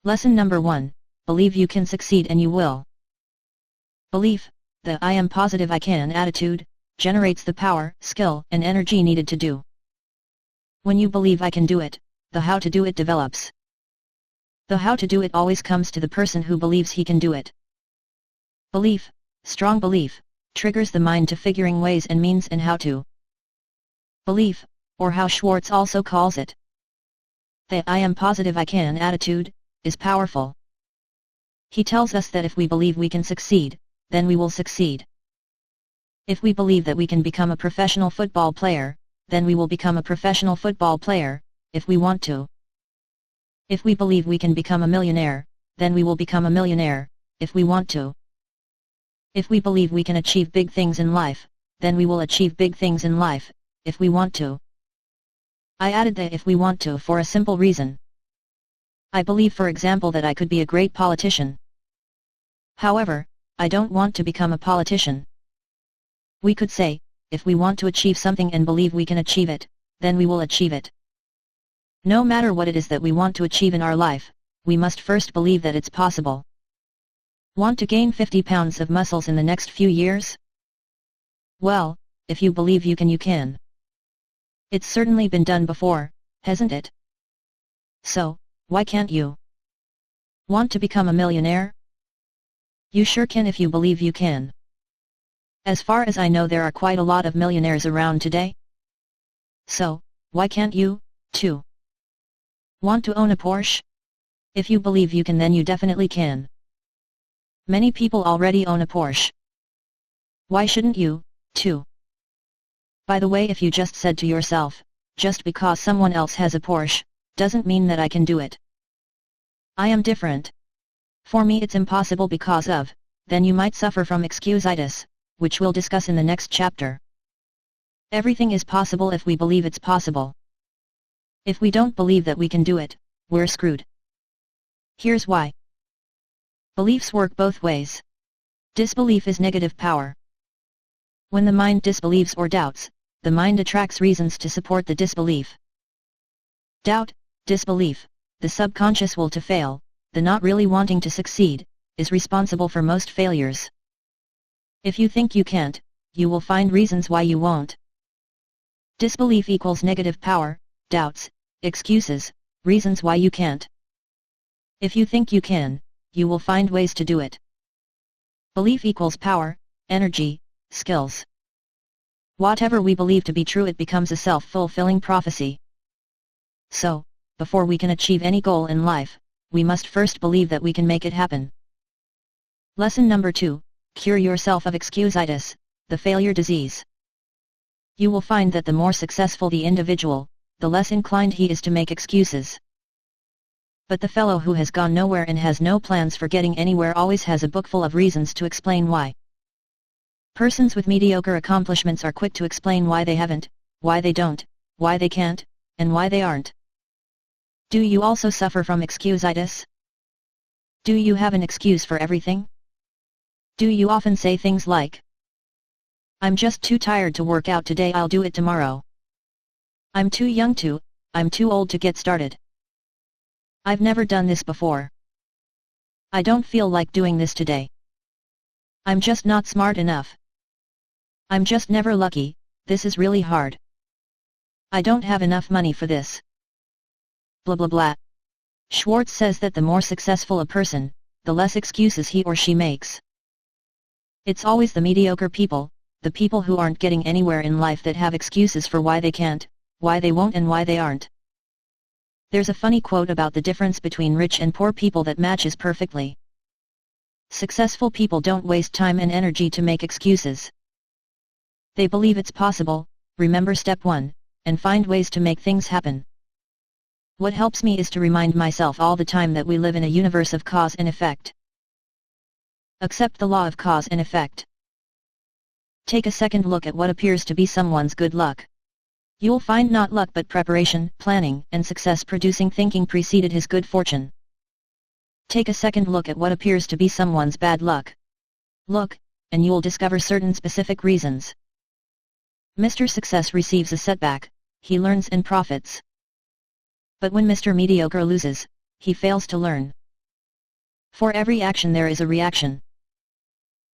Lesson number 1, believe you can succeed and you will. Belief, the I am positive I can attitude, generates the power, skill, and energy needed to do. When you believe I can do it, the how to do it develops. The how to do it always comes to the person who believes he can do it. Belief, strong belief, triggers the mind to figuring ways and means and how to. Belief, or how Schwartz also calls it, the I am positive I can attitude, is powerful. He tells us that if we believe we can succeed, then we will succeed. If we believe that we can become a professional football player, then we will become a professional football player, if we want to. If we believe we can become a millionaire, then we will become a millionaire, if we want to. If we believe we can achieve big things in life, then we will achieve big things in life, if we want to. I added the if we want to for a simple reason. I believe, for example, that I could be a great politician. However, I don't want to become a politician. We could say, if we want to achieve something and believe we can achieve it, then we will achieve it. No matter what it is that we want to achieve in our life, we must first believe that it's possible. Want to gain 50 pounds of muscles in the next few years? Well, if you believe you can, you can. It's certainly been done before, hasn't it? So, why can't you? Want to become a millionaire? You sure can if you believe you can. As far as I know, there are quite a lot of millionaires around today. So, why can't you, too? Want to own a Porsche? If you believe you can, then you definitely can. Many people already own a Porsche. Why shouldn't you, too? By the way, if you just said to yourself, just because someone else has a Porsche, doesn't mean that I can do it. I am different. For me it's impossible because of, then you might suffer from excusitis, which we'll discuss in the next chapter. Everything is possible if we believe it's possible. If we don't believe that we can do it, we're screwed. Here's why. Beliefs work both ways. Disbelief is negative power. When the mind disbelieves or doubts, the mind attracts reasons to support the disbelief. Doubt, disbelief, the subconscious will to fail, the not really wanting to succeed, is responsible for most failures. If you think you can't, you will find reasons why you won't. Disbelief equals negative power, doubts, excuses, reasons why you can't. If you think you can, you will find ways to do it. Belief equals power, energy, skills. Whatever we believe to be true, it becomes a self-fulfilling prophecy. So, before we can achieve any goal in life, we must first believe that we can make it happen. Lesson number 2, cure yourself of excusitis, the failure disease. You will find that the more successful the individual, the less inclined he is to make excuses. But the fellow who has gone nowhere and has no plans for getting anywhere always has a book full of reasons to explain why. Persons with mediocre accomplishments are quick to explain why they haven't, why they don't, why they can't, and why they aren't. Do you also suffer from excusitis? Do you have an excuse for everything? Do you often say things like, I'm just too tired to work out today, I'll do it tomorrow. I'm too young to, I'm too old to get started. I've never done this before. I don't feel like doing this today. I'm just not smart enough. I'm just never lucky, this is really hard. I don't have enough money for this. Blah blah blah. Schwartz says that the more successful a person, the less excuses he or she makes. It's always the mediocre people, the people who aren't getting anywhere in life, that have excuses for why they can't, why they won't, and why they aren't. There's a funny quote about the difference between rich and poor people that matches perfectly. Successful people don't waste time and energy to make excuses. They believe it's possible, remember step 1, and find ways to make things happen. What helps me is to remind myself all the time that we live in a universe of cause and effect. Accept the law of cause and effect. Take a second look at what appears to be someone's good luck. You'll find not luck but preparation, planning, and success-producing thinking preceded his good fortune. Take a second look at what appears to be someone's bad luck. Look, and you'll discover certain specific reasons. Mr. Success receives a setback, he learns and profits. But when Mr. Mediocre loses, he fails to learn. For every action there is a reaction.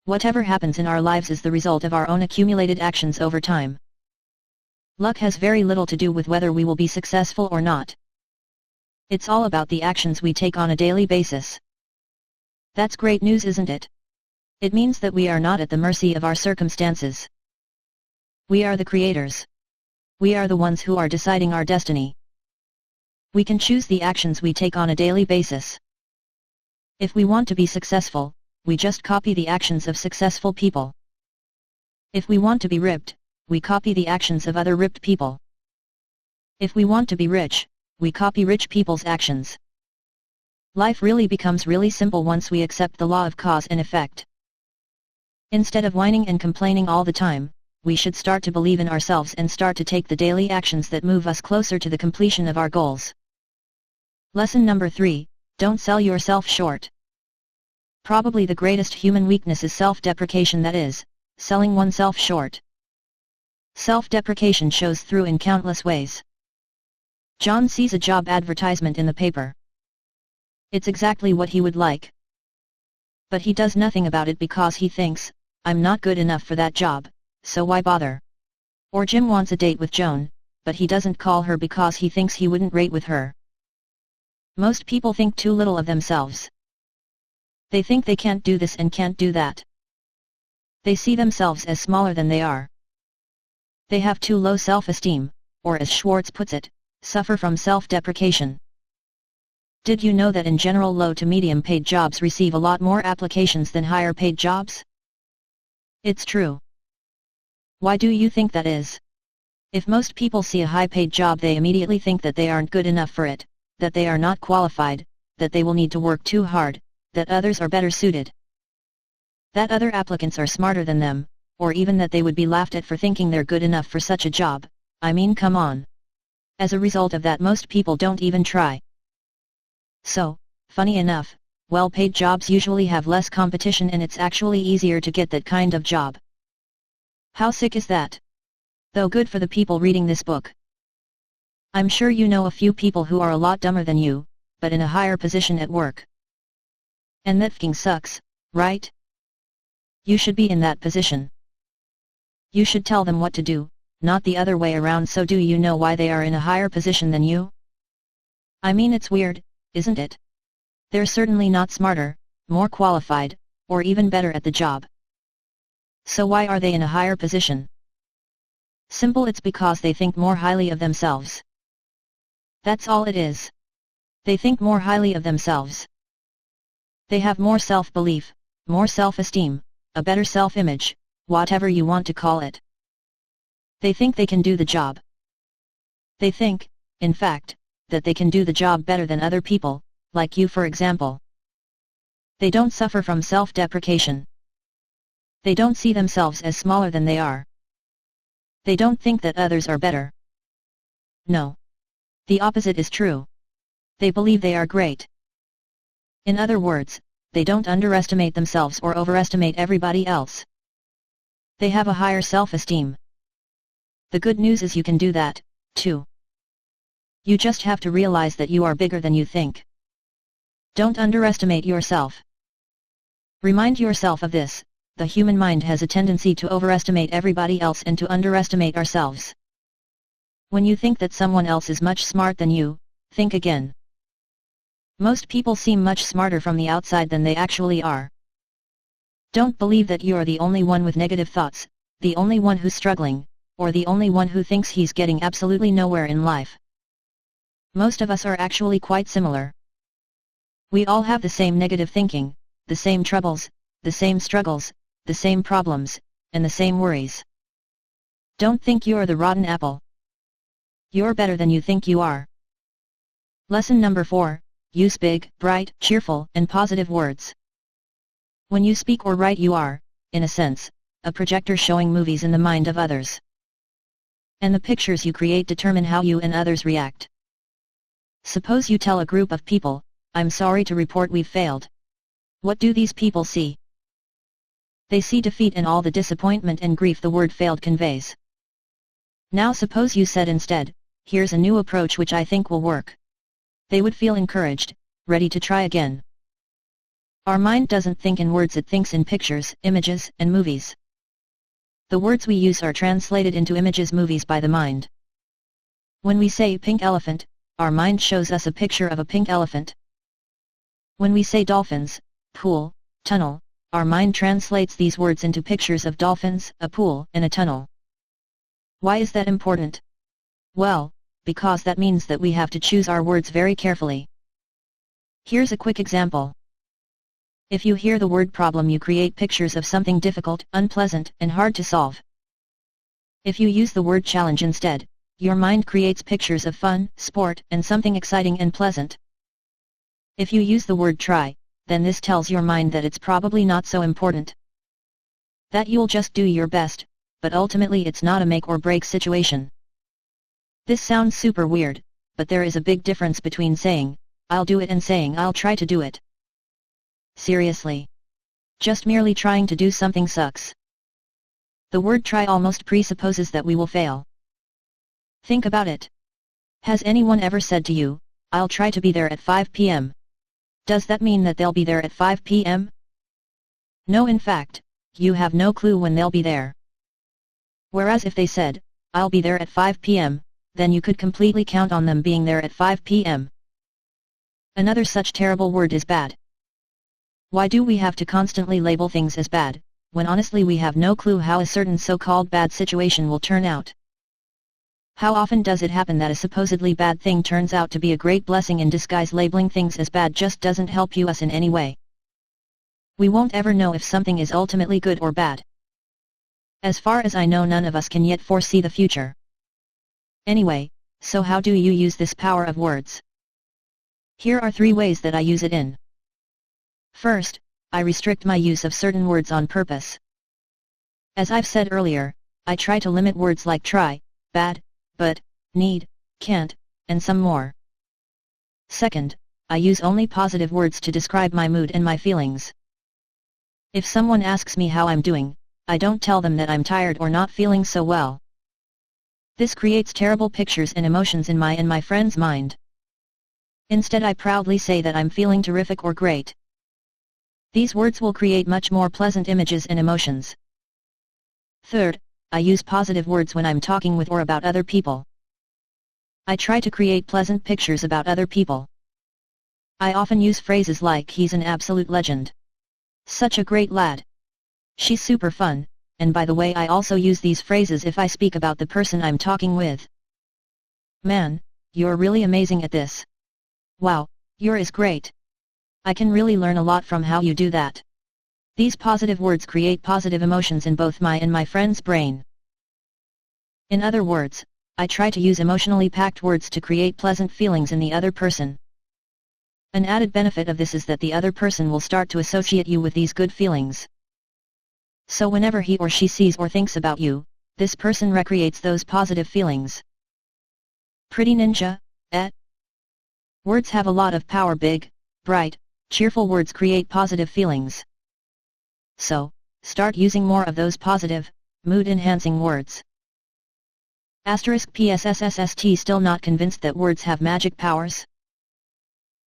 Whatever happens in our lives is the result of our own accumulated actions over time. Luck has very little to do with whether we will be successful or not. It's all about the actions we take on a daily basis. That's great news, isn't it? It means that we are not at the mercy of our circumstances. We are the creators. We are the ones who are deciding our destiny. We can choose the actions we take on a daily basis. If we want to be successful, we just copy the actions of successful people. If we want to be ripped, we copy the actions of other ripped people. If we want to be rich, we copy rich people's actions. Life really becomes really simple once we accept the law of cause and effect. Instead of whining and complaining all the time, we should start to believe in ourselves and start to take the daily actions that move us closer to the completion of our goals. Lesson number 3, don't sell yourself short. Probably the greatest human weakness is self-deprecation, that is, selling oneself short. Self-deprecation shows through in countless ways. John sees a job advertisement in the paper. It's exactly what he would like. But he does nothing about it because he thinks, I'm not good enough for that job, so why bother? Or Jim wants a date with Joan, but he doesn't call her because he thinks he wouldn't rate with her. Most people think too little of themselves. They think they can't do this and can't do that. They see themselves as smaller than they are. They have too low self-esteem, or as Schwartz puts it, suffer from self-deprecation. Did you know that in general low to medium paid jobs receive a lot more applications than higher paid jobs? It's true. Why do you think that is? If most people see a high paid job, they immediately think that they aren't good enough for it, that they are not qualified, that they will need to work too hard, that others are better suited. That other applicants are smarter than them, or even that they would be laughed at for thinking they're good enough for such a job. I mean, come on. As a result of that, most people don't even try. So, funny enough, well-paid jobs usually have less competition and it's actually easier to get that kind of job. How sick is that? Though good for the people reading this book. I'm sure you know a few people who are a lot dumber than you, but in a higher position at work. And that f***ing sucks, right? You should be in that position. You should tell them what to do, not the other way around. So do you know why they are in a higher position than you? I mean, it's weird, isn't it? They're certainly not smarter, more qualified, or even better at the job. So why are they in a higher position? Simple, it's because they think more highly of themselves. That's all it is. They think more highly of themselves. They have more self-belief, more self-esteem, a better self-image, whatever you want to call it. They think they can do the job. They think, in fact, that they can do the job better than other people, like you for example. They don't suffer from self-deprecation. They don't see themselves as smaller than they are. They don't think that others are better. No. The opposite is true. They believe they are great. In other words, they don't underestimate themselves or overestimate everybody else. They have a higher self-esteem. The good news is you can do that, too. You just have to realize that you are bigger than you think. Don't underestimate yourself. Remind yourself of this: the human mind has a tendency to overestimate everybody else and to underestimate ourselves. When you think that someone else is much smarter than you, think again. Most people seem much smarter from the outside than they actually are. Don't believe that you are the only one with negative thoughts, the only one who's struggling, or the only one who thinks he's getting absolutely nowhere in life. Most of us are actually quite similar. We all have the same negative thinking, the same troubles, the same struggles, the same problems, and the same worries. Don't think you're the rotten apple. You're better than you think you are. Lesson number 4. Use big, bright, cheerful, and positive words. When you speak or write, you are, in a sense, a projector showing movies in the mind of others. And the pictures you create determine how you and others react. Suppose you tell a group of people, "I'm sorry to report we've failed." What do these people see? They see defeat and all the disappointment and grief the word failed conveys. Now suppose you said instead, "Here's a new approach which I think will work." They would feel encouraged, ready to try again. Our mind doesn't think in words, it thinks in pictures, images, and movies. The words we use are translated into images, movies by the mind. When we say pink elephant, our mind shows us a picture of a pink elephant. When we say dolphins, pool, tunnel, our mind translates these words into pictures of dolphins, a pool, and a tunnel. Why is that important? Well, because that means that we have to choose our words very carefully. Here's a quick example. If you hear the word problem, you create pictures of something difficult, unpleasant, and hard to solve. If you use the word challenge instead, your mind creates pictures of fun, sport, and something exciting and pleasant. If you use the word try, then this tells your mind that it's probably not so important. That you'll just do your best, but ultimately it's not a make or break situation. This sounds super weird, but there is a big difference between saying, "I'll do it" and saying, "I'll try to do it." Seriously. Just merely trying to do something sucks. The word try almost presupposes that we will fail. Think about it. Has anyone ever said to you, "I'll try to be there at 5 p.m." Does that mean that they'll be there at 5 p.m.? No, in fact, you have no clue when they'll be there. Whereas if they said, "I'll be there at 5 p.m., then you could completely count on them being there at 5 p.m. Another such terrible word is bad. Why do we have to constantly label things as bad, when honestly we have no clue how a certain so-called bad situation will turn out? How often does it happen that a supposedly bad thing turns out to be a great blessing in disguise? Labeling things as bad just doesn't help us in any way. We won't ever know if something is ultimately good or bad. As far as I know, none of us can yet foresee the future. Anyway, so how do you use this power of words? Here are 3 ways that I use it in. First, I restrict my use of certain words on purpose. As I've said earlier, I try to limit words like try, bad, but, need, can't, and some more. Second, I use only positive words to describe my mood and my feelings. If someone asks me how I'm doing, I don't tell them that I'm tired or not feeling so well. This creates terrible pictures and emotions in my and my friend's mind. Instead, I proudly say that I'm feeling terrific or great. These words will create much more pleasant images and emotions. Third, I use positive words when I'm talking with or about other people. I try to create pleasant pictures about other people. I often use phrases like, "He's an absolute legend," "Such a great lad," "She's super fun," and by the way, I also use these phrases if I speak about the person I'm talking with. "Man, you're really amazing at this. Wow, you're is great. I can really learn a lot from how you do that." These positive words create positive emotions in both my and my friend's brain. In other words, I try to use emotionally packed words to create pleasant feelings in the other person. An added benefit of this is that the other person will start to associate you with these good feelings. So whenever he or she sees or thinks about you, this person recreates those positive feelings. Pretty ninja, eh? Words have a lot of power. Big, bright, cheerful words create positive feelings. So, start using more of those positive, mood-enhancing words. *PSSST Still not convinced that words have magic powers?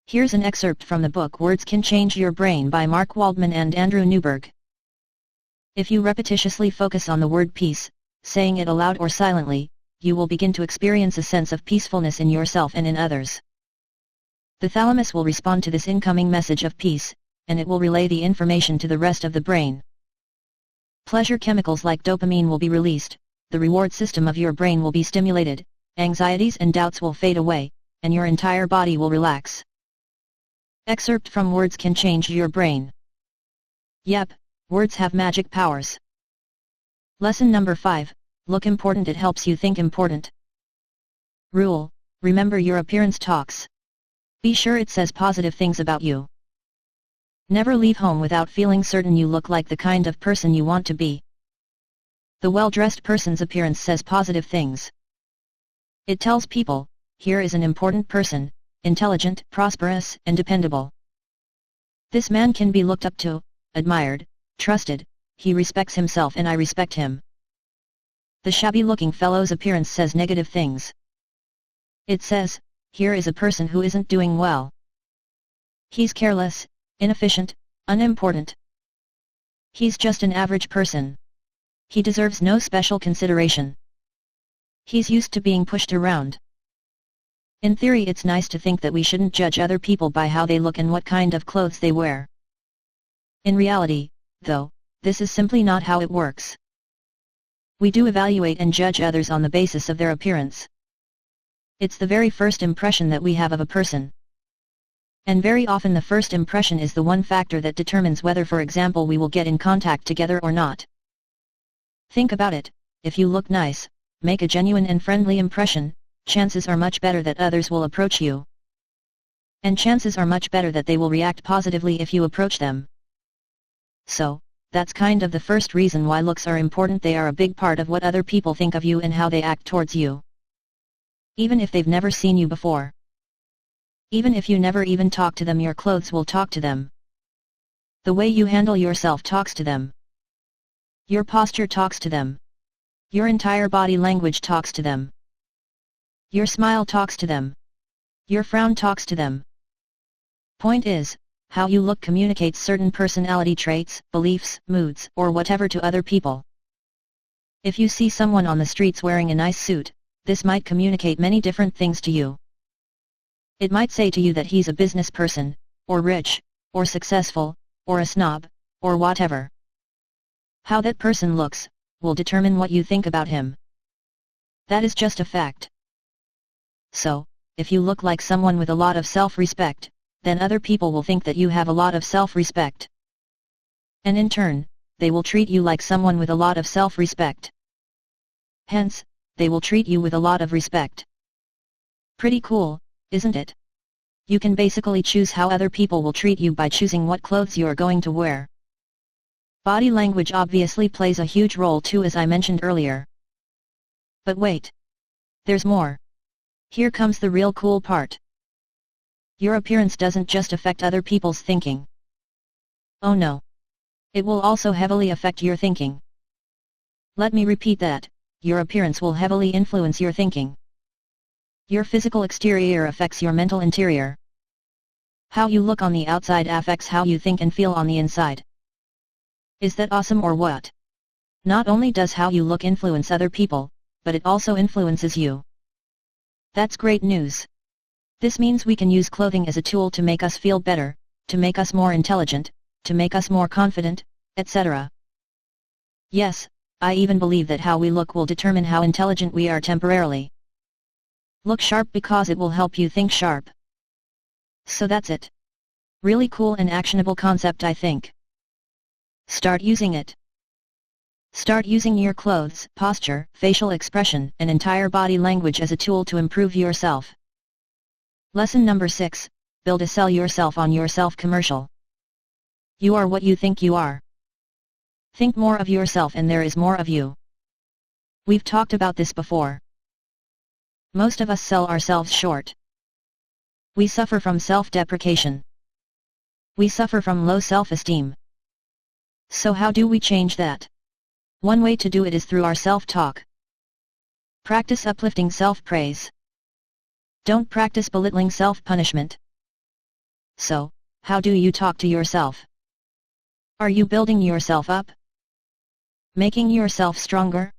Here's an excerpt from the book Words Can Change Your Brain by Mark Waldman and Andrew Newberg. If you repetitiously focus on the word peace, saying it aloud or silently, you will begin to experience a sense of peacefulness in yourself and in others. The thalamus will respond to this incoming message of peace, and it will relay the information to the rest of the brain. Pleasure chemicals like dopamine will be released, the reward system of your brain will be stimulated, anxieties and doubts will fade away, and your entire body will relax. Excerpt from Words Can Change Your Brain. Yep, words have magic powers. Lesson number 5, Look important, it helps you think important. Rule: remember your appearance talks. Be sure it says positive things about you. Never leave home without feeling certain you look like the kind of person you want to be. The well-dressed person's appearance says positive things. It tells people, here is an important person, intelligent, prosperous, and dependable. This man can be looked up to, admired, trusted, he respects himself and I respect him. The shabby-looking fellow's appearance says negative things. It says, here is a person who isn't doing well. He's careless, inefficient, Unimportant. He's just an average person. He deserves no special consideration. He's used to being pushed around. In theory, it's nice to think that we shouldn't judge other people by how they look and what kind of clothes they wear. In reality, though, this is simply not how it works. We do evaluate and judge others on the basis of their appearance. It's the very first impression that we have of a person. And very often the first impression is the one factor that determines whether, for example, we will get in contact together or not. Think about it, if you look nice, make a genuine and friendly impression, chances are much better that others will approach you. And chances are much better that they will react positively if you approach them. So, that's kind of the first reason why looks are important. They are a big part of what other people think of you and how they act towards you. Even if they've never seen you before. Even if you never even talk to them, your clothes will talk to them. The way you handle yourself talks to them. Your posture talks to them. Your entire body language talks to them. Your smile talks to them. Your frown talks to them. Point is, how you look communicates certain personality traits, beliefs, moods, or whatever to other people. If you see someone on the streets wearing a nice suit, this might communicate many different things to you. It might say to you that he's a business person, or rich, or successful, or a snob, or whatever. How that person looks, will determine what you think about him. That is just a fact. So, if you look like someone with a lot of self-respect, then other people will think that you have a lot of self-respect. And in turn, they will treat you like someone with a lot of self-respect. Hence, they will treat you with a lot of respect. Pretty cool, isn't it? You can basically choose how other people will treat you by choosing what clothes you are going to wear. Body language obviously plays a huge role too, as I mentioned earlier. But wait. There's more. Here comes the real cool part. Your appearance doesn't just affect other people's thinking. Oh no. It will also heavily affect your thinking. Let me repeat that, your appearance will heavily influence your thinking. Your physical exterior affects your mental interior. How you look on the outside affects how you think and feel on the inside. Is that awesome or what? Not only does how you look influence other people, but it also influences you. That's great news. This means we can use clothing as a tool to make us feel better, to make us more intelligent, to make us more confident, etc. Yes, I even believe that how we look will determine how intelligent we are temporarily. Look sharp because it will help you think sharp. So that's it. Really cool and actionable concept, I think. Start using it. Start using your clothes, posture, facial expression, and entire body language as a tool to improve yourself. Lesson number 6, build a sell yourself on yourself commercial. You are what you think you are. Think more of yourself and there is more of you. We've talked about this before. Most of us sell ourselves short. We suffer from self-deprecation. We suffer from low self-esteem. So how do we change that? One way to do it is through our self-talk. Practice uplifting self-praise. Don't practice belittling self-punishment. So, how do you talk to yourself? Are you building yourself up? Making yourself stronger?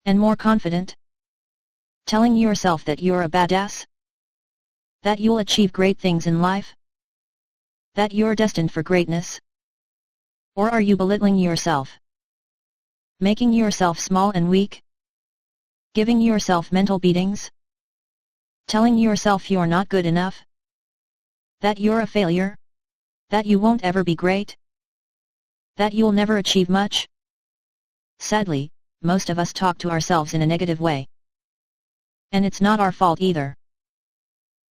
And more confident? Telling yourself that you're a badass? That you'll achieve great things in life? That you're destined for greatness? Or are you belittling yourself? Making yourself small and weak? Giving yourself mental beatings? Telling yourself you're not good enough? That you're a failure? That you won't ever be great? That you'll never achieve much? Sadly, most of us talk to ourselves in a negative way. And it's not our fault either.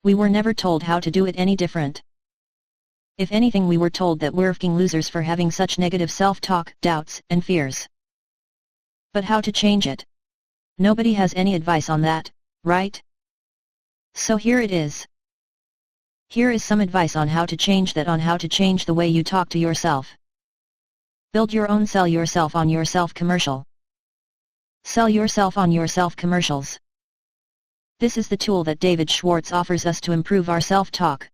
We were never told how to do it any different. If anything, we were told that we're f***ing losers for having such negative self-talk, doubts, and fears. But how to change it? Nobody has any advice on that, right? So here it is. Here is some advice on how to change that, on how to change the way you talk to yourself. Build your own sell yourself on yourself commercial. Sell yourself on yourself commercials. This is the tool that David Schwartz offers us to improve our self-talk.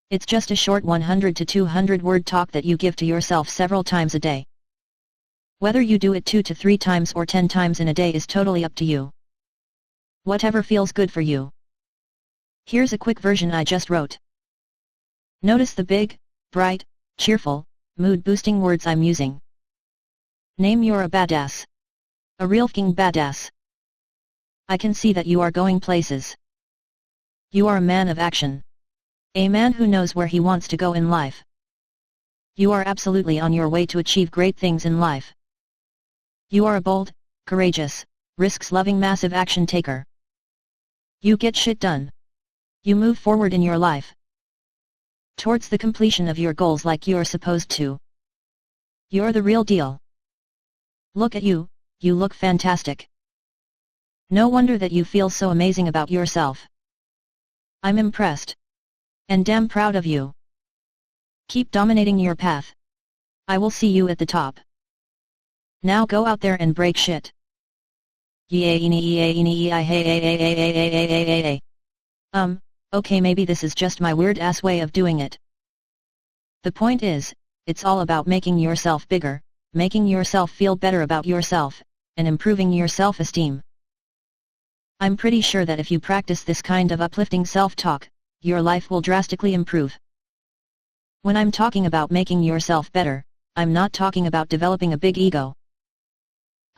It's just a short 100 to 200 word talk that you give to yourself several times a day. Whether you do it 2 to 3 times or 10 times in a day is totally up to you. Whatever feels good for you. Here's a quick version I just wrote. Notice the big, bright, cheerful, mood-boosting words I'm using. Name you're a badass. A real king badass. I can see that you are going places. You are a man of action. A man who knows where he wants to go in life. You are absolutely on your way to achieve great things in life. You are a bold, courageous, risks-loving massive action taker. You get shit done. You move forward in your life towards the completion of your goals like you're supposed to. You're the real deal. Look at you, you look fantastic. No wonder that you feel so amazing about yourself. I'm impressed. And damn proud of you. Keep dominating your path. I will see you at the top. Now go out there and break shit. Okay, maybe this is just my weird ass way of doing it. The point is, it's all about making yourself bigger, making yourself feel better about yourself, and improving your self-esteem. I'm pretty sure that if you practice this kind of uplifting self-talk, your life will drastically improve. When I'm talking about making yourself better, I'm not talking about developing a big ego.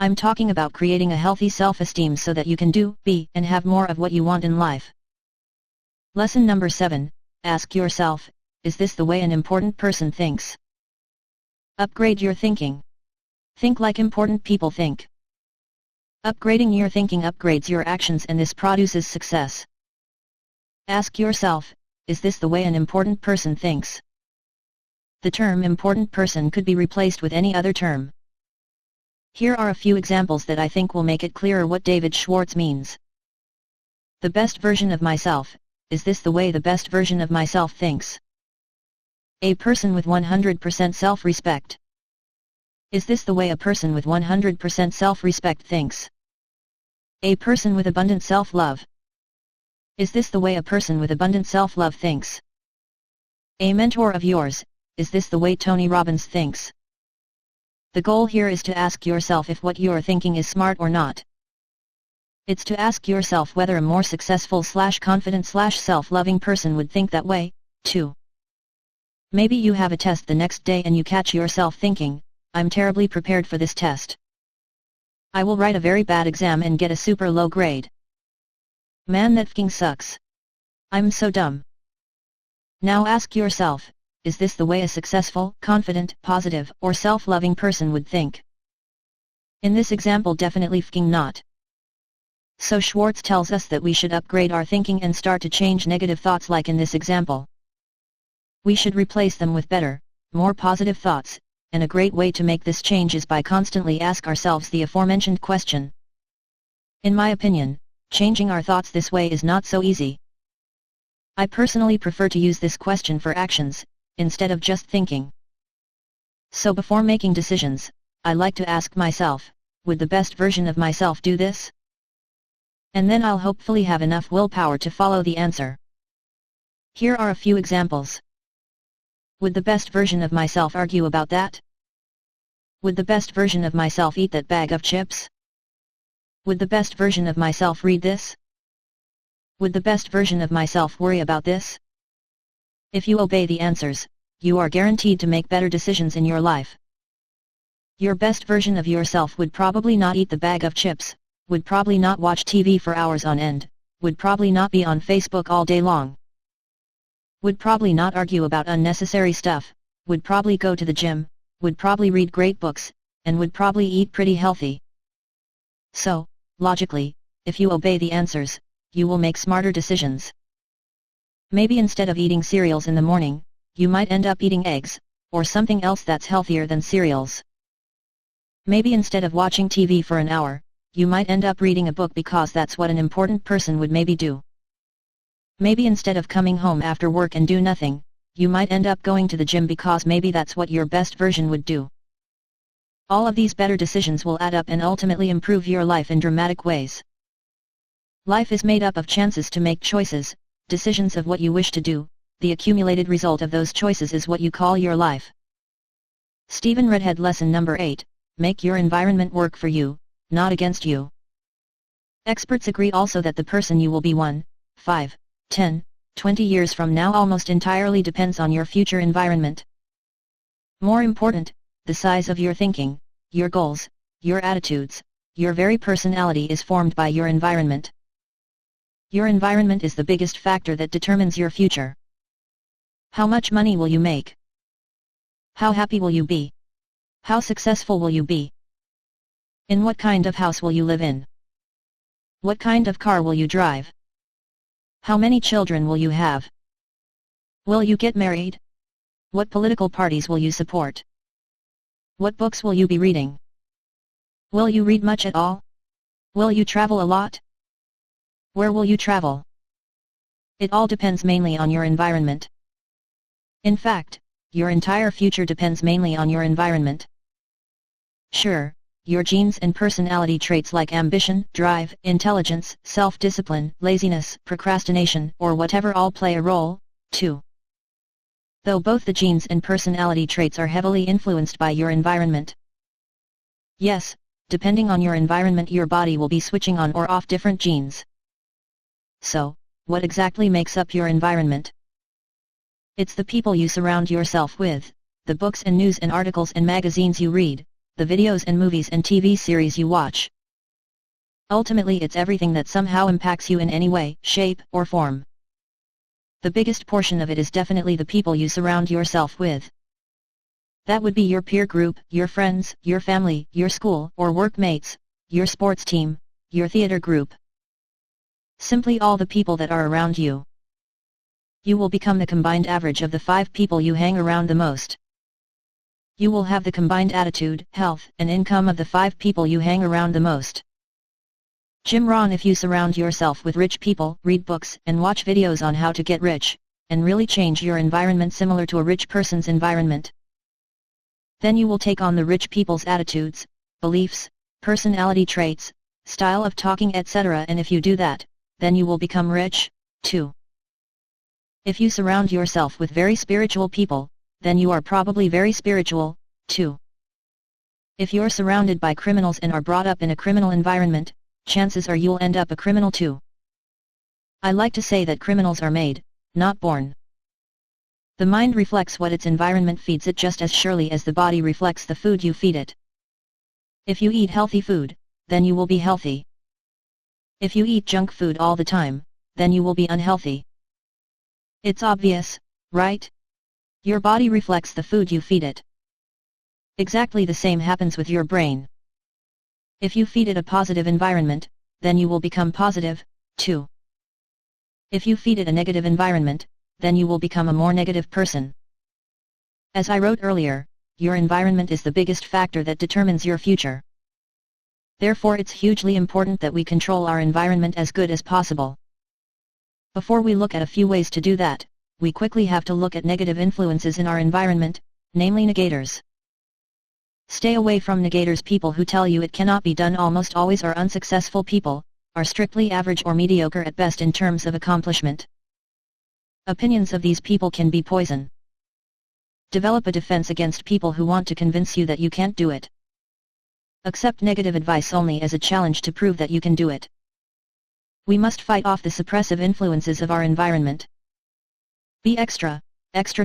I'm talking about creating a healthy self-esteem so that you can do, be, and have more of what you want in life. Lesson number 7, ask yourself, is this the way an important person thinks? Upgrade your thinking. Think like important people think. Upgrading your thinking upgrades your actions and this produces success. Ask yourself, is this the way an important person thinks? The term important person could be replaced with any other term. Here are a few examples that I think will make it clearer what David Schwartz means. The best version of myself, is this the way the best version of myself thinks? A person with 100% self-respect. Is this the way a person with 100% self-respect thinks? A person with abundant self-love. Is this the way a person with abundant self-love thinks? A mentor of yours, is this the way Tony Robbins thinks? The goal here is to ask yourself if what you're thinking is smart or not. It's to ask yourself whether a more successful / confident / self-loving person would think that way, too. Maybe you have a test the next day and you catch yourself thinking, I'm terribly prepared for this test. I will write a very bad exam and get a super low grade. Man, that f***ing sucks. I'm so dumb. Now ask yourself, is this the way a successful, confident, positive, or self-loving person would think? In this example, definitely f***ing not. So Schwartz tells us that we should upgrade our thinking and start to change negative thoughts like in this example. We should replace them with better, more positive thoughts, and a great way to make this change is by constantly ask ourselves the aforementioned question. In my opinion, changing our thoughts this way is not so easy. I personally prefer to use this question for actions, instead of just thinking. So before making decisions, I like to ask myself, would the best version of myself do this? And then I'll hopefully have enough willpower to follow the answer. Here are a few examples. Would the best version of myself argue about that? Would the best version of myself eat that bag of chips? Would the best version of myself read this? Would the best version of myself worry about this? If you obey the answers, you are guaranteed to make better decisions in your life. Your best version of yourself would probably not eat the bag of chips, would probably not watch TV for hours on end, would probably not be on Facebook all day long, would probably not argue about unnecessary stuff, would probably go to the gym, would probably read great books, and would probably eat pretty healthy. So, logically, if you obey the answers, you will make smarter decisions. Maybe instead of eating cereals in the morning, you might end up eating eggs, or something else that's healthier than cereals. Maybe instead of watching TV for an hour, you might end up reading a book because that's what an important person would maybe do. Maybe instead of coming home after work and do nothing, you might end up going to the gym because maybe that's what your best version would do. All of these better decisions will add up and ultimately improve your life in dramatic ways. Life is made up of chances to make choices, decisions of what you wish to do, the accumulated result of those choices is what you call your life. Stephen Redhead Lesson Number 8, make your environment work for you, not against you. Experts agree also that the person you will be 1, 5, 10, 20 years from now almost entirely depends on your future environment. More important, the size of your thinking, your goals, your attitudes, your very personality is formed by your environment. Your environment is the biggest factor that determines your future. How much money will you make? How happy will you be? How successful will you be? In what kind of house will you live in? What kind of car will you drive? How many children will you have? Will you get married? What political parties will you support? What books will you be reading? Will you read much at all? Will you travel a lot? Where will you travel? It all depends mainly on your environment. In fact, your entire future depends mainly on your environment. Sure, your genes and personality traits like ambition, drive, intelligence, self-discipline, laziness, procrastination, or whatever all play a role, too. Though both the genes and personality traits are heavily influenced by your environment. Yes, depending on your environment your body will be switching on or off different genes. So, what exactly makes up your environment? It's the people you surround yourself with, the books and news and articles and magazines you read, the videos and movies and TV series you watch. Ultimately it's everything that somehow impacts you in any way, shape, or form. The biggest portion of it is definitely the people you surround yourself with. That would be your peer group, your friends, your family, your school or workmates, your sports team, your theater group. Simply all the people that are around you. You will become the combined average of the 5 people you hang around the most. You will have the combined attitude, health, and income of the 5 people you hang around the most. Jim Rohn: if you surround yourself with rich people, read books, and watch videos on how to get rich, and really change your environment similar to a rich person's environment, then you will take on the rich people's attitudes, beliefs, personality traits, style of talking, etc. And if you do that, then you will become rich, too. If you surround yourself with very spiritual people, then you are probably very spiritual, too. If you're surrounded by criminals and are brought up in a criminal environment, chances are you'll end up a criminal too. I like to say that criminals are made, not born. The mind reflects what its environment feeds it just as surely as the body reflects the food you feed it. If you eat healthy food, then you will be healthy. If you eat junk food all the time, then you will be unhealthy. It's obvious, right? Your body reflects the food you feed it. Exactly the same happens with your brain. If you feed it a positive environment, then you will become positive, too. If you feed it a negative environment, then you will become a more negative person. As I wrote earlier, your environment is the biggest factor that determines your future. Therefore it's hugely important that we control our environment as good as possible. Before we look at a few ways to do that, we quickly have to look at negative influences in our environment, namely negators. Stay away from negators. People who tell you it cannot be done almost always are unsuccessful people, are strictly average or mediocre at best in terms of accomplishment. Opinions of these people can be poison. Develop a defense against people who want to convince you that you can't do it. Accept negative advice only as a challenge to prove that you can do it. We must fight off the suppressive influences of our environment. Be extra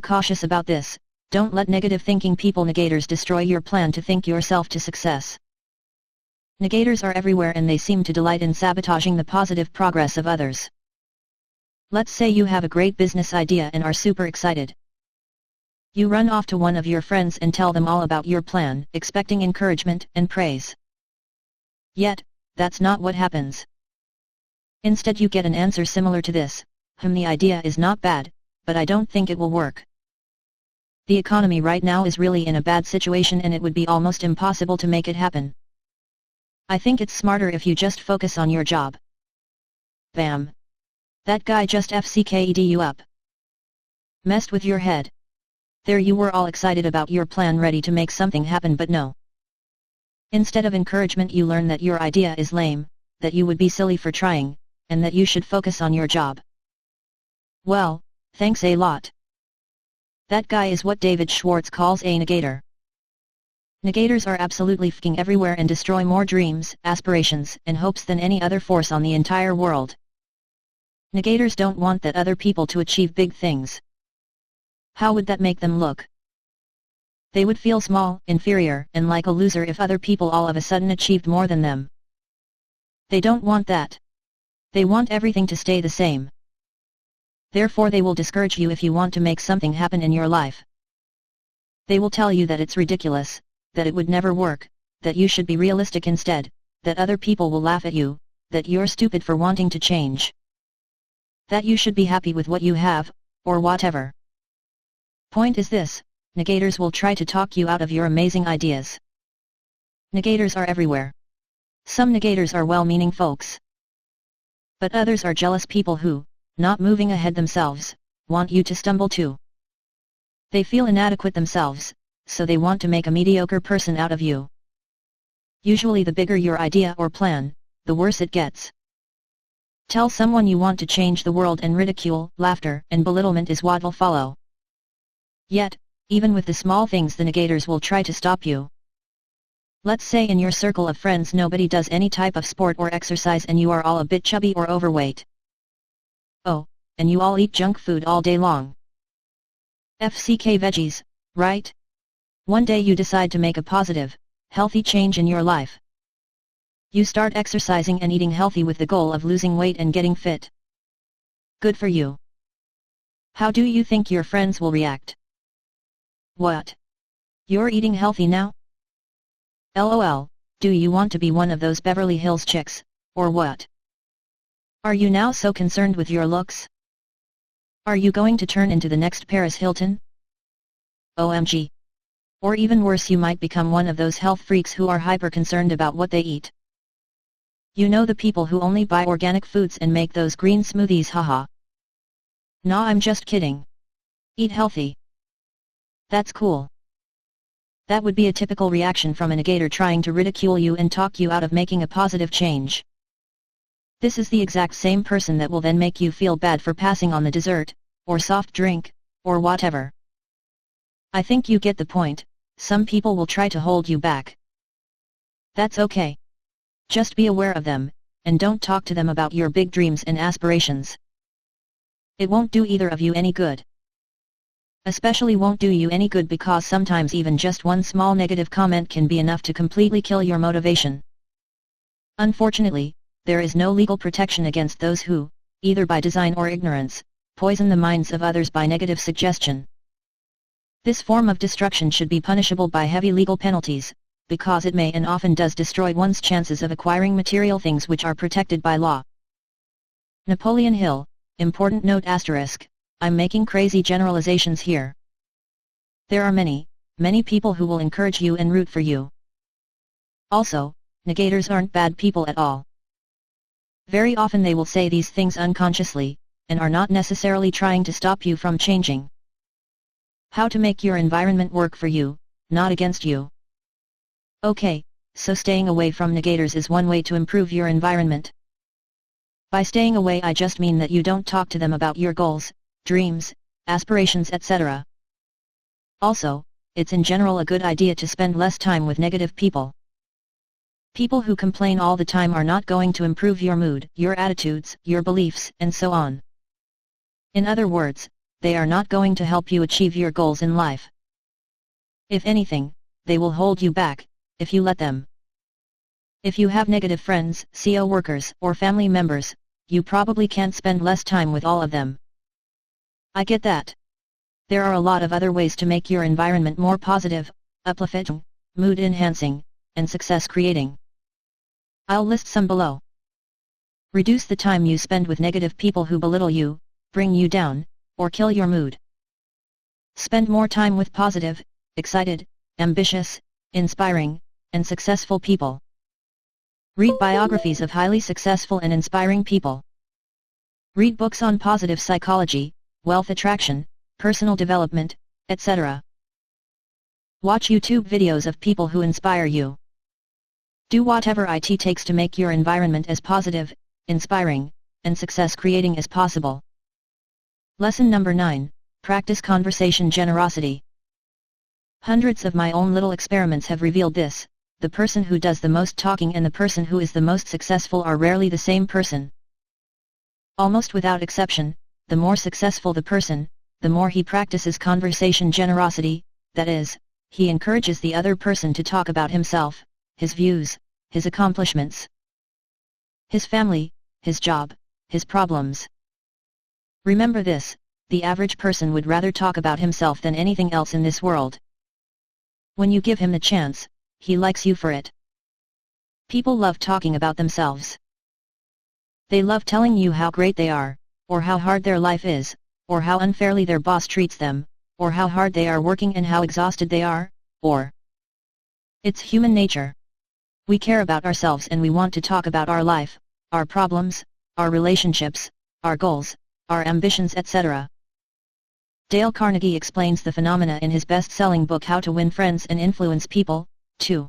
cautious about this. Don't let negative thinking people, negators, destroy your plan to think yourself to success. Negators are everywhere and they seem to delight in sabotaging the positive progress of others. Let's say you have a great business idea and are super excited. You run off to one of your friends and tell them all about your plan, expecting encouragement and praise. Yet, that's not what happens. Instead you get an answer similar to this: the idea is not bad, but I don't think it will work. The economy right now is really in a bad situation and it would be almost impossible to make it happen. I think it's smarter if you just focus on your job. Bam! That guy just FCK'd you up. Messed with your head. There you were all excited about your plan, ready to make something happen, but no. Instead of encouragement you learn that your idea is lame, that you would be silly for trying, and that you should focus on your job. Well, Thanks a lot. That guy is what David Schwartz calls a negator. Negators are absolutely f***ing everywhere and destroy more dreams, aspirations, and hopes than any other force on the entire world. Negators don't want that other people to achieve big things. How would that make them look? They would feel small, inferior, and like a loser if other people all of a sudden achieved more than them. They don't want that. They want everything to stay the same. Therefore they will discourage you if you want to make something happen in your life. They will tell you that it's ridiculous, that it would never work, that you should be realistic instead, that other people will laugh at you, that you're stupid for wanting to change. That you should be happy with what you have, or whatever. Point is this, negators will try to talk you out of your amazing ideas. Negators are everywhere. Some negators are well-meaning folks. But others are jealous people who, not moving ahead themselves, want you to stumble too. They feel inadequate themselves, so they want to make a mediocre person out of you. Usually the bigger your idea or plan, the worse it gets. Tell someone you want to change the world and ridicule, laughter, and belittlement is what will follow. Yet, even with the small things the negators will try to stop you. Let's say in your circle of friends nobody does any type of sport or exercise and you are all a bit chubby or overweight. Oh, and you all eat junk food all day long. FCK veggies, right? One day you decide to make a positive, healthy change in your life. You start exercising and eating healthy with the goal of losing weight and getting fit. Good for you. How do you think your friends will react? What? You're eating healthy now? LOL, do you want to be one of those Beverly Hills chicks, or what? Are you now so concerned with your looks? Are you going to turn into the next Paris Hilton? OMG. Or even worse, you might become one of those health freaks who are hyper concerned about what they eat. You know the people who only buy organic foods and make those green smoothies, haha. Nah, I'm just kidding. Eat healthy. That's cool. That would be a typical reaction from a negator trying to ridicule you and talk you out of making a positive change. This is the exact same person that will then make you feel bad for passing on the dessert, or soft drink, or whatever. I think you get the point. Some people will try to hold you back. That's okay. Just be aware of them, and don't talk to them about your big dreams and aspirations. It won't do either of you any good. Especially won't do you any good because sometimes even just one small negative comment can be enough to completely kill your motivation. Unfortunately, there is no legal protection against those who, either by design or ignorance, poison the minds of others by negative suggestion. This form of destruction should be punishable by heavy legal penalties, because it may and often does destroy one's chances of acquiring material things which are protected by law. Napoleon Hill, important note asterisk. I'm making crazy generalizations here. There are many people who will encourage you and root for you. Also, negators aren't bad people at all. Very often they will say these things unconsciously, and are not necessarily trying to stop you from changing. How to make your environment work for you, not against you. Okay, so staying away from negators is one way to improve your environment. By staying away I just mean that you don't talk to them about your goals, dreams, aspirations, etc. Also, it's in general a good idea to spend less time with negative people. People who complain all the time are not going to improve your mood, your attitudes, your beliefs, and so on. In other words, they are not going to help you achieve your goals in life. If anything, they will hold you back, if you let them. If you have negative friends, co-workers, or family members, you probably can't spend less time with all of them. I get that. There are a lot of other ways to make your environment more positive, uplifting, mood-enhancing, and success-creating. I'll list some below. Reduce the time you spend with negative people who belittle you, bring you down, or kill your mood. Spend more time with positive, excited, ambitious, inspiring, and successful people. Read biographies of highly successful and inspiring people. Read books on positive psychology, wealth attraction, personal development, etc. Watch YouTube videos of people who inspire you. Do whatever it takes to make your environment as positive, inspiring, and success-creating as possible. Lesson number 9, practice conversation generosity. Hundreds of my own little experiments have revealed this: the person who does the most talking and the person who is the most successful are rarely the same person. Almost without exception, the more successful the person, the more he practices conversation generosity, that is, he encourages the other person to talk about himself, his views, his accomplishments, his family, his job, his problems. Remember this: the average person would rather talk about himself than anything else in this world. When you give him the chance, he likes you for it. People love talking about themselves. They love telling you how great they are, or how hard their life is, or how unfairly their boss treats them, or how hard they are working and how exhausted they are, or... It's human nature. We care about ourselves and we want to talk about our life, our problems, our relationships, our goals, our ambitions, etc. Dale Carnegie explains the phenomena in his best-selling book How to Win Friends and Influence People, 2.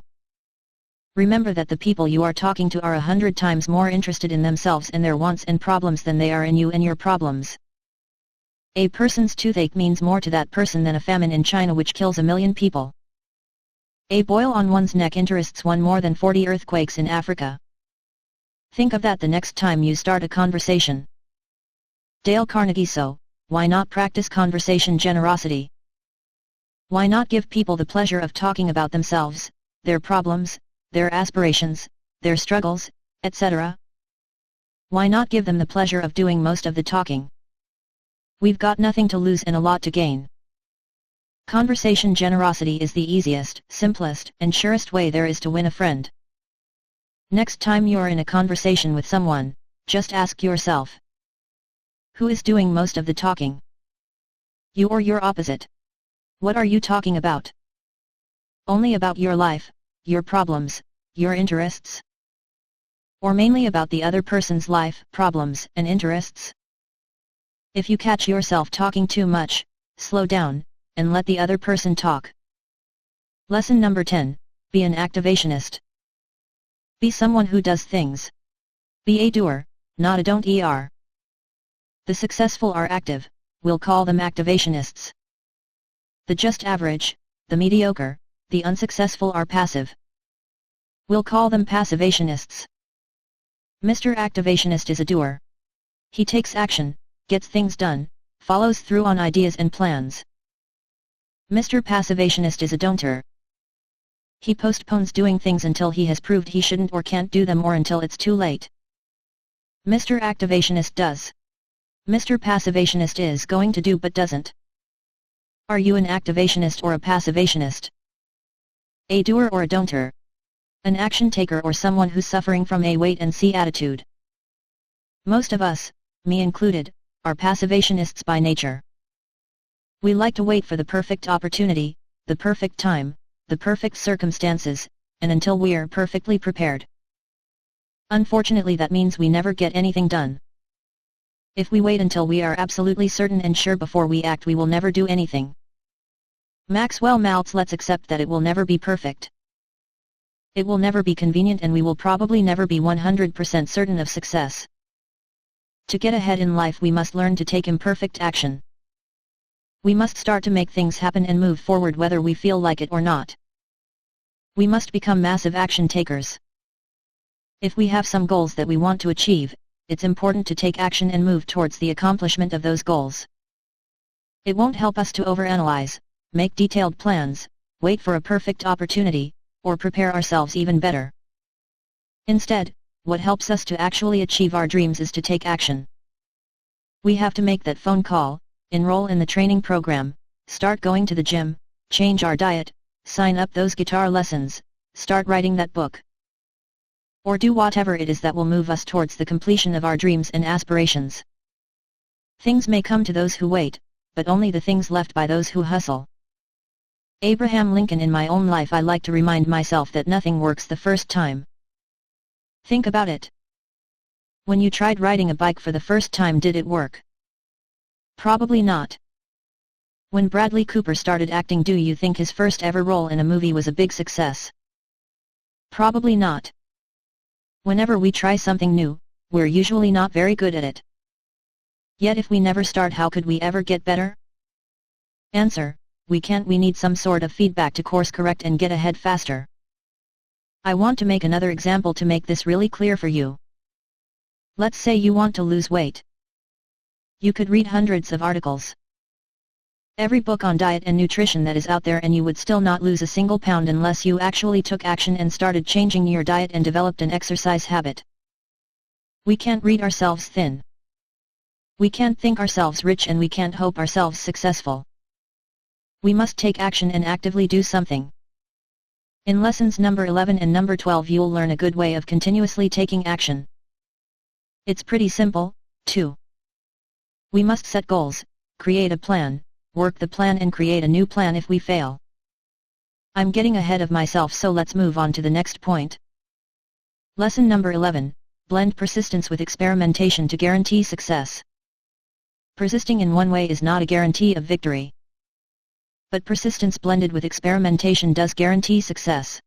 Remember that the people you are talking to are 100 times more interested in themselves and their wants and problems than they are in you and your problems. A person's toothache means more to that person than a famine in China which kills 1 million people. A boil on one's neck interests one more than 40 earthquakes in Africa. Think of that the next time you start a conversation. Dale Carnegie. So, why not practice conversation generosity? Why not give people the pleasure of talking about themselves, their problems, their aspirations, their struggles, etc.? Why not give them the pleasure of doing most of the talking? We've got nothing to lose and a lot to gain. Conversation generosity is the easiest, simplest, and surest way there is to win a friend. Next time you're in a conversation with someone, just ask yourself: who is doing most of the talking? You or your opposite? What are you talking about? Only about your life, your problems, your interests? Or mainly about the other person's life, problems, and interests? If you catch yourself talking too much, slow down, and let the other person talk. Lesson number 10, be an activationist. Be someone who does things. Be a doer, not a don't-er. The successful are active, we'll call them activationists. The just average, the mediocre, the unsuccessful are passive. We'll call them passivationists. Mr. Activationist is a doer. He takes action, gets things done, follows through on ideas and plans. Mr. Passivationist is a don'ter. He postpones doing things until he has proved he shouldn't or can't do them, or until it's too late. Mr. Activationist does. Mr. Passivationist is going to do but doesn't. Are you an activationist or a passivationist? A doer or a don'ter? An action taker or someone who's suffering from a wait-and-see attitude? Most of us, me included, are passivationists by nature. We like to wait for the perfect opportunity, the perfect time, the perfect circumstances, and until we're perfectly prepared. Unfortunately, that means we never get anything done. If we wait until we are absolutely certain and sure before we act, we will never do anything. Maxwell Maltz: let's accept that it will never be perfect. It will never be convenient, and we will probably never be 100% certain of success. To get ahead in life, we must learn to take imperfect action. We must start to make things happen and move forward whether we feel like it or not. We must become massive action takers. If we have some goals that we want to achieve, it's important to take action and move towards the accomplishment of those goals. It won't help us to overanalyze, make detailed plans, wait for a perfect opportunity, or prepare ourselves even better. Instead, what helps us to actually achieve our dreams is to take action. We have to make that phone call, enroll in the training program, start going to the gym, change our diet, sign up those guitar lessons, start writing that book. Or do whatever it is that will move us towards the completion of our dreams and aspirations. Things may come to those who wait, but only the things left by those who hustle. Abraham Lincoln: in my own life, I like to remind myself that nothing works the first time. Think about it. When you tried riding a bike for the first time, did it work? Probably not. When Bradley Cooper started acting, do you think his first ever role in a movie was a big success? Probably not. Whenever we try something new, we're usually not very good at it. Yet if we never start, how could we ever get better? Answer: we can't. We need some sort of feedback to course correct and get ahead faster. I want to make another example to make this really clear for you. Let's say you want to lose weight. You could read hundreds of articles, every book on diet and nutrition that is out there, and you would still not lose a single pound unless you actually took action and started changing your diet and developed an exercise habit. We can't read ourselves thin. We can't think ourselves rich, and we can't hope ourselves successful. We must take action and actively do something. In lessons number 11 and number 12 you'll learn a good way of continuously taking action. It's pretty simple, too. We must set goals, create a plan, work the plan and create a new plan if we fail. I'm getting ahead of myself, so let's move on to the next point. Lesson number 11, blend persistence with experimentation to guarantee success. Persisting in one way is not a guarantee of victory. But persistence blended with experimentation does guarantee success.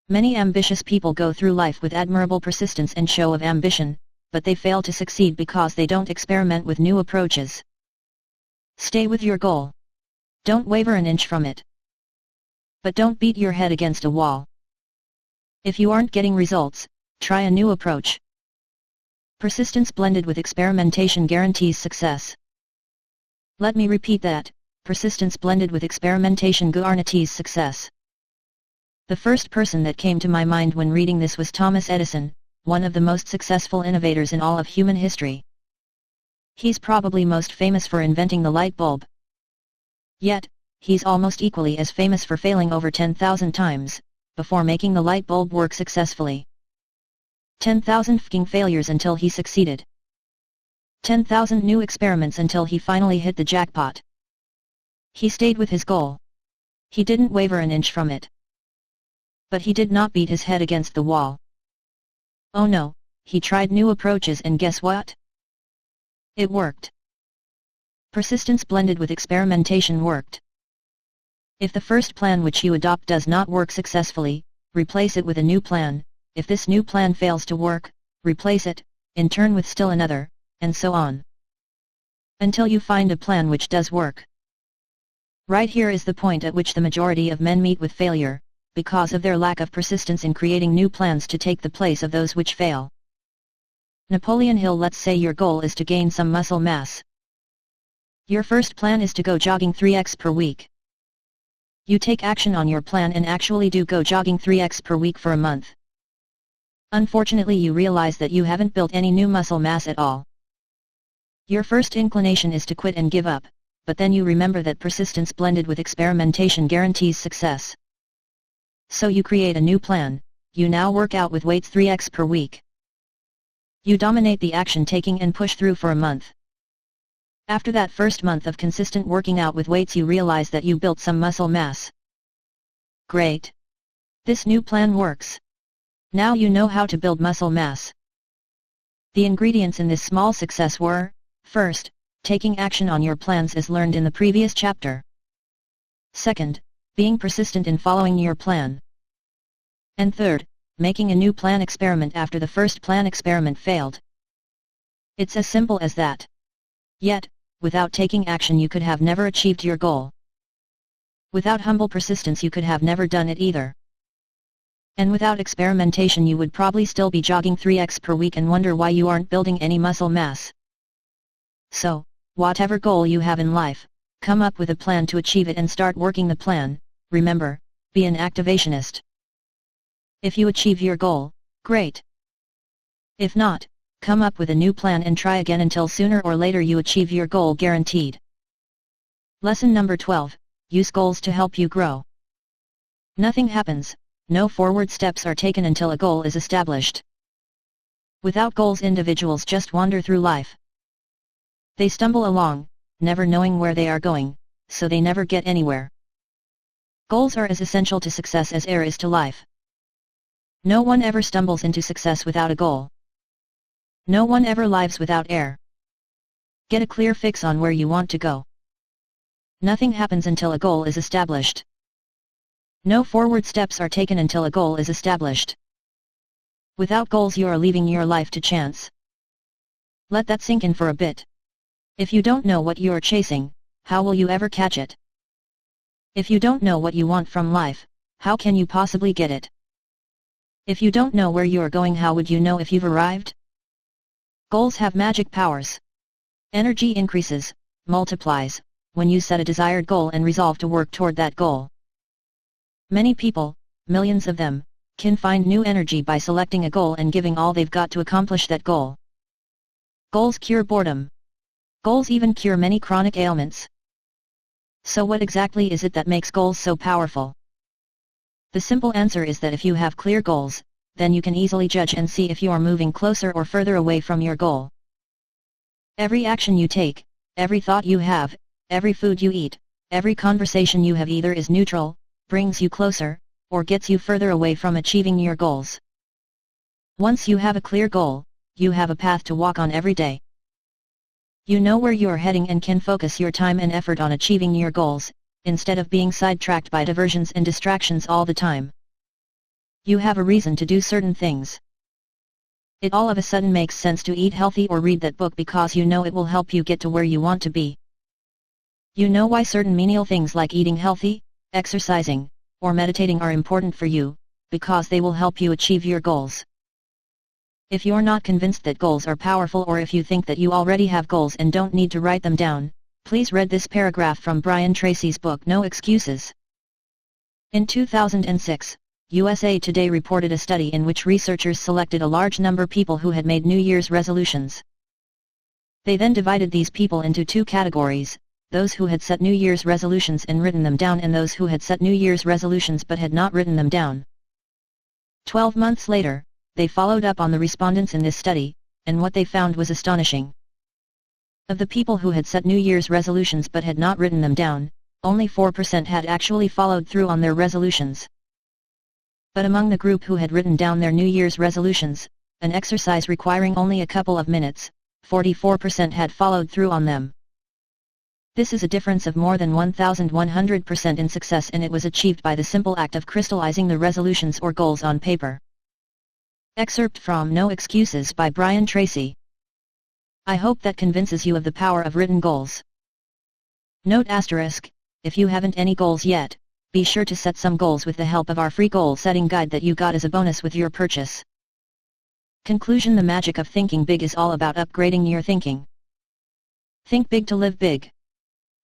Many ambitious people go through life with admirable persistence and show of ambition, but they fail to succeed because they don't experiment with new approaches. Stay with your goal. Don't waver an inch from it. But don't beat your head against a wall. If you aren't getting results, try a new approach. Persistence blended with experimentation guarantees success. Let me repeat that. Persistence blended with experimentation guarantees success. The first person that came to my mind when reading this was Thomas Edison, one of the most successful innovators in all of human history. He's probably most famous for inventing the light bulb. Yet, he's almost equally as famous for failing over 10,000 times, before making the light bulb work successfully. 10,000 fucking failures until he succeeded. 10,000 new experiments until he finally hit the jackpot. He stayed with his goal. He didn't waver an inch from it. But he did not beat his head against the wall. Oh no, he tried new approaches, and guess what? It worked. Persistence blended with experimentation worked. If the first plan which you adopt does not work successfully, replace it with a new plan. If this new plan fails to work, replace it, in turn with still another, and so on. Until you find a plan which does work. Right here is the point at which the majority of men meet with failure, because of their lack of persistence in creating new plans to take the place of those which fail. Napoleon Hill: let's say your goal is to gain some muscle mass. Your first plan is to go jogging 3x per week. You take action on your plan and actually do go jogging 3x per week for a month. Unfortunately, you realize that you haven't built any new muscle mass at all. Your first inclination is to quit and give up, but then you remember that persistence blended with experimentation guarantees success. So you create a new plan. You now work out with weights 3x per week. You dominate the action taking and push through for a month. After that first month of consistent working out with weights, you realize that you built some muscle mass. Great! This new plan works. Now you know how to build muscle mass. The ingredients in this small success were, first, taking action on your plans as learned in the previous chapter. Second, being persistent in following your plan. And third, making a new plan experiment after the first plan experiment failed. It's as simple as that. Yet, without taking action you could have never achieved your goal. Without humble persistence you could have never done it either. And without experimentation you would probably still be jogging 3x per week and wonder why you aren't building any muscle mass. So, whatever goal you have in life, come up with a plan to achieve it and start working the plan. Remember, be an activationist. If you achieve your goal, great. If not, come up with a new plan and try again until sooner or later you achieve your goal guaranteed. Lesson number 12, use goals to help you grow. Nothing happens, no forward steps are taken until a goal is established. Without goals individuals just wander through life. They stumble along, never knowing where they are going, so they never get anywhere. Goals are as essential to success as air is to life. No one ever stumbles into success without a goal. No one ever lives without air. Get a clear fix on where you want to go. Nothing happens until a goal is established. No forward steps are taken until a goal is established. Without goals you are leaving your life to chance. Let that sink in for a bit. If you don't know what you're chasing, how will you ever catch it? If you don't know what you want from life, how can you possibly get it? If you don't know where you're going, how would you know if you've arrived? Goals have magic powers. Energy increases, multiplies, when you set a desired goal and resolve to work toward that goal. Many people, millions of them, can find new energy by selecting a goal and giving all they've got to accomplish that goal. Goals cure boredom. Goals even cure many chronic ailments. So what exactly is it that makes goals so powerful? The simple answer is that if you have clear goals, then you can easily judge and see if you are moving closer or further away from your goal. Every action you take, every thought you have, every food you eat, every conversation you have either is neutral, brings you closer, or gets you further away from achieving your goals. Once you have a clear goal, you have a path to walk on every day. You know where you're heading and can focus your time and effort on achieving your goals, instead of being sidetracked by diversions and distractions all the time. You have a reason to do certain things. It all of a sudden makes sense to eat healthy or read that book because you know it will help you get to where you want to be. You know why certain menial things like eating healthy, exercising, or meditating are important for you, because they will help you achieve your goals. If you're not convinced that goals are powerful, or if you think that you already have goals and don't need to write them down, please read this paragraph from Brian Tracy's book No Excuses. In 2006, USA Today reported a study in which researchers selected a large number of people who had made New Year's resolutions. They then divided these people into two categories: those who had set New Year's resolutions and written them down, and those who had set New Year's resolutions but had not written them down. 12 months later, they followed up on the respondents in this study, and what they found was astonishing. Of the people who had set New Year's resolutions but had not written them down, only 4% had actually followed through on their resolutions. But among the group who had written down their New Year's resolutions, an exercise requiring only a couple of minutes, 44% had followed through on them. This is a difference of more than 1,100% in success, and it was achieved by the simple act of crystallizing the resolutions or goals on paper. Excerpt from No Excuses by Brian Tracy. I hope that convinces you of the power of written goals. Note asterisk, if you haven't any goals yet, be sure to set some goals with the help of our free goal setting guide that you got as a bonus with your purchase. Conclusion: the magic of thinking big is all about upgrading your thinking. Think big to live big.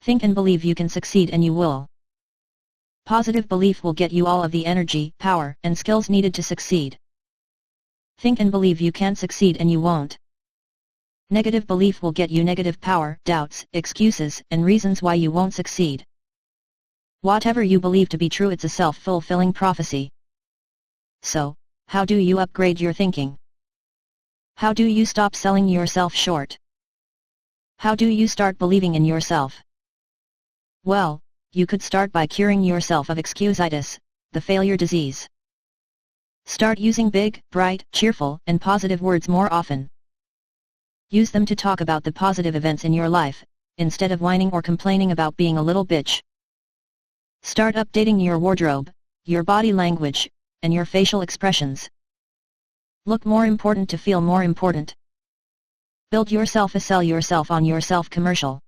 Think and believe you can succeed, and you will. Positive belief will get you all of the energy, power, and skills needed to succeed. Think and believe you can't succeed, and you won't. Negative belief will get you negative power, doubts, excuses, and reasons why you won't succeed. Whatever you believe to be true, it's a self-fulfilling prophecy. So, how do you upgrade your thinking? How do you stop selling yourself short? How do you start believing in yourself? Well, you could start by curing yourself of excusitis, the failure disease. Start using big, bright, cheerful, and positive words more often. Use them to talk about the positive events in your life, instead of whining or complaining about being a little bitch. Start updating your wardrobe, your body language, and your facial expressions. Look more important to feel more important. Build yourself a sell yourself on yourself commercial.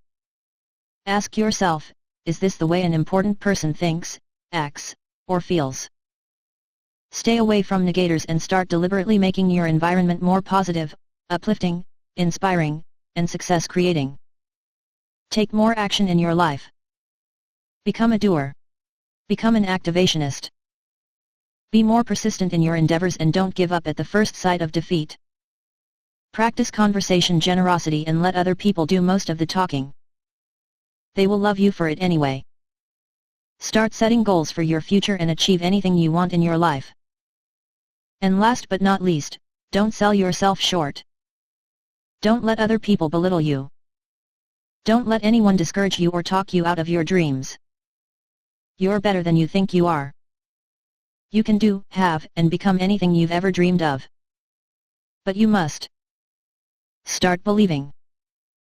Ask yourself, is this the way an important person thinks, acts, or feels? Stay away from negators and start deliberately making your environment more positive, uplifting, inspiring, and success-creating. Take more action in your life. Become a doer. Become an activationist. Be more persistent in your endeavors and don't give up at the first sight of defeat. Practice conversation generosity and let other people do most of the talking. They will love you for it anyway. Start setting goals for your future and achieve anything you want in your life. And last but not least, don't sell yourself short. Don't let other people belittle you. Don't let anyone discourage you or talk you out of your dreams. You're better than you think you are. You can do, have, and become anything you've ever dreamed of. But you must start believing.